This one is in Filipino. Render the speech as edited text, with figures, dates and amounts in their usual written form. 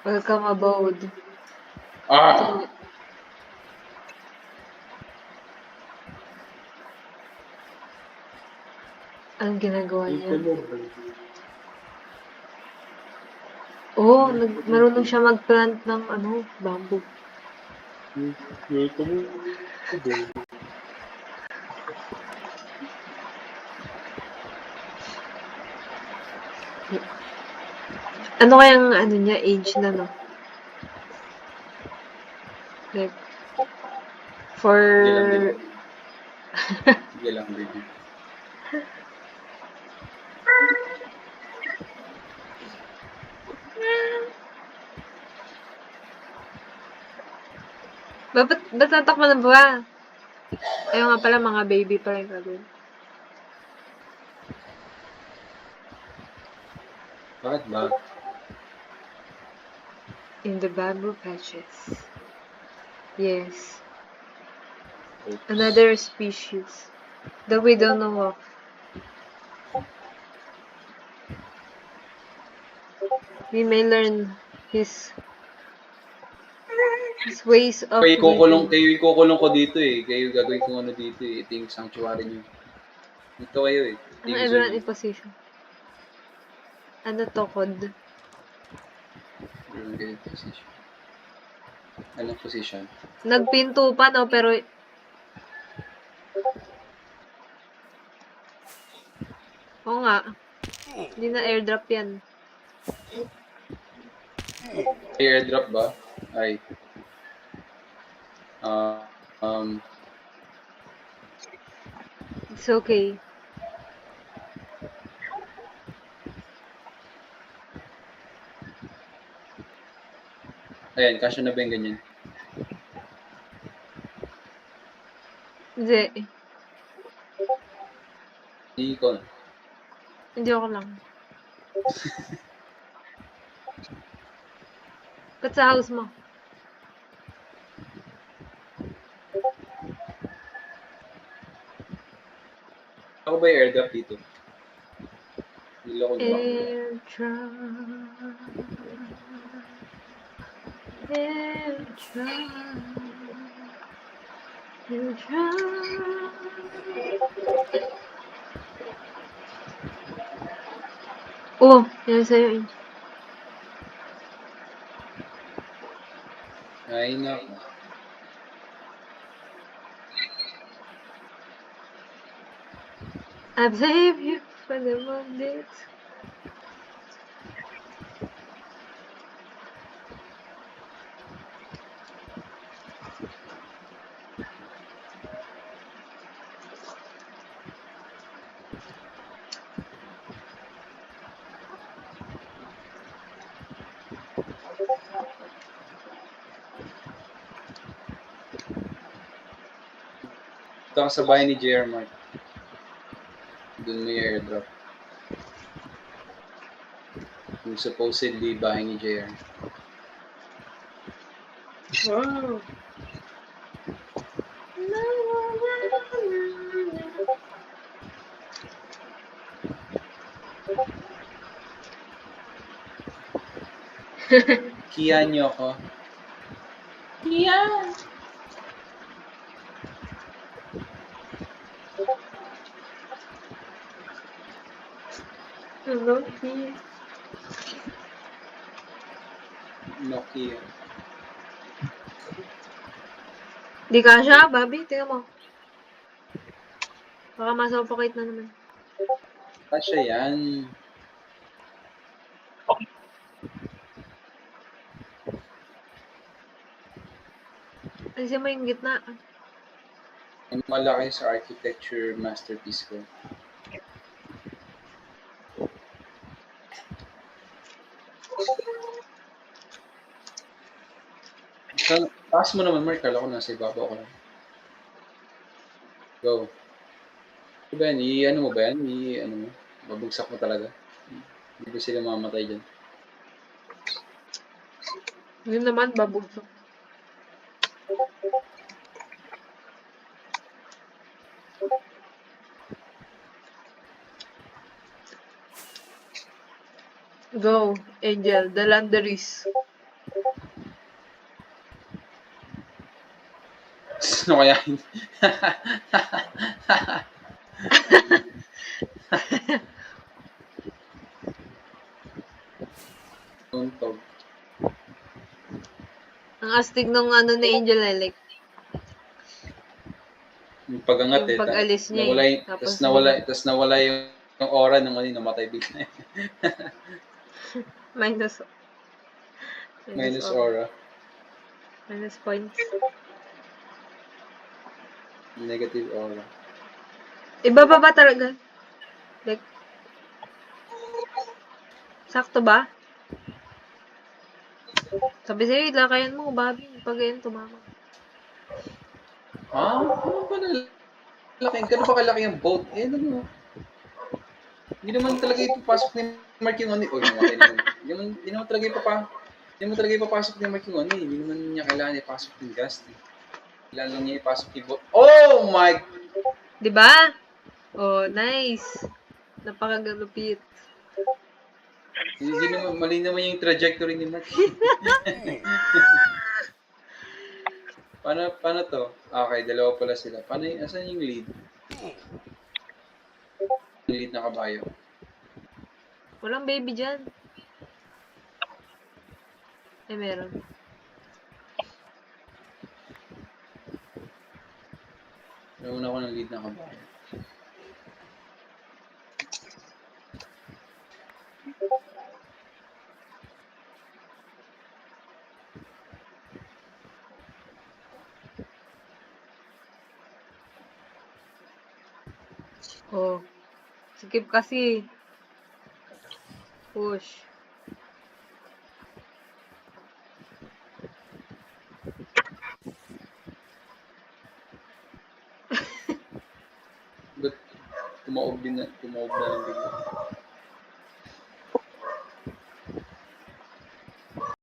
Welcome abode. Ah! Anong ginagawa niya? Ito mo. Oo, marunong siya mag-plant ng bamboo. Ito mo. Ano kayang niya, age na, no? Like, for... Sige lang, baby. Ba't natakbo na ba? Ayaw nga pala, mga baby pa rin gagawin. Bakit ba? In the bamboo patches. Yes. Oops. Another species that we don't know of. We may learn his ways of Kayo living. ikukulong ko dito eh. Kayo gagawin ko ano dito eh. Ito yung sanctuary nyo. Dito kayo eh. Ito Ano yung zoo everyone nyo. in position? Ano to, kod? Position. Anong position? Nagpinto pa, no? Pero... Oo nga. Hindi na airdrop yan. Airdrop ba? Ay. It's okay. Ayan, kasya na ba yung ganyan? Hindi. Hindi ko. Hindi ako lang. Ba't sa house mo? Ako ba yung airdrop dito? Niloko niyo ba? Airdrop. Oh, yan sa'yo eh. Ay, nako. I've saved you for the Mondays. Ito ang sa bahay ni JR Mark. Doon may airdrop. Yung supposedly bahay ni JR. Wow. Kiya niyo ako. Kiya! Nokia. Nokia. Di ka siya, Bobby. Tingnan mo. Baka masuffocate na naman. Kasya yan. Alisin mo yung gitna. Yung malaki sa architecture masterpiece ko. Taas mo naman, Mark. Kala ko nasa ibabaw ko lang. Go. Ano ba yan? I-ano mo ba yan? I-ano mo? Babagsak mo talaga. Hindi ba sila mamatay dyan? Yun naman, babugso. Go, Angel. The Landeries. Ano kaya yun? Tuntog. Ang astig nung ano ni Angel Elec. Yung pag-angat Yung pag-alis niya nawala, eh. tapos nawala yung aura ng namatay bigla. Minus Minus aura. Minus points. Negative aura. Ibaba ba talaga? Like, sakto ba? Sabi sa'yo, lakayan mo, Bobby. Pag ayun, tumama. Ano ba laki? Gano'n ba kalaki yung boat? Ano? Hindi naman talaga ipapasok ni Mark yung ano. Oy, namatay na yun. Hindi naman talaga ipapasok ni Mark yung ano. Hindi naman niya kailangan ipasok yung gas. Kailangan lang niya ipasok yung boat. Oh my! Diba? Oh, nice. Napakagalupit. Hindi naman, mali naman yung trajectory ni Mark. Paano to? Okay, dalawa pala sila. Asan yung lead? Yung lead na kabayo. Walang baby dyan. Meron. Nauna ako ng lead na kabayo. Oh. Skip kasi. Push. But tumaob na lang bigla.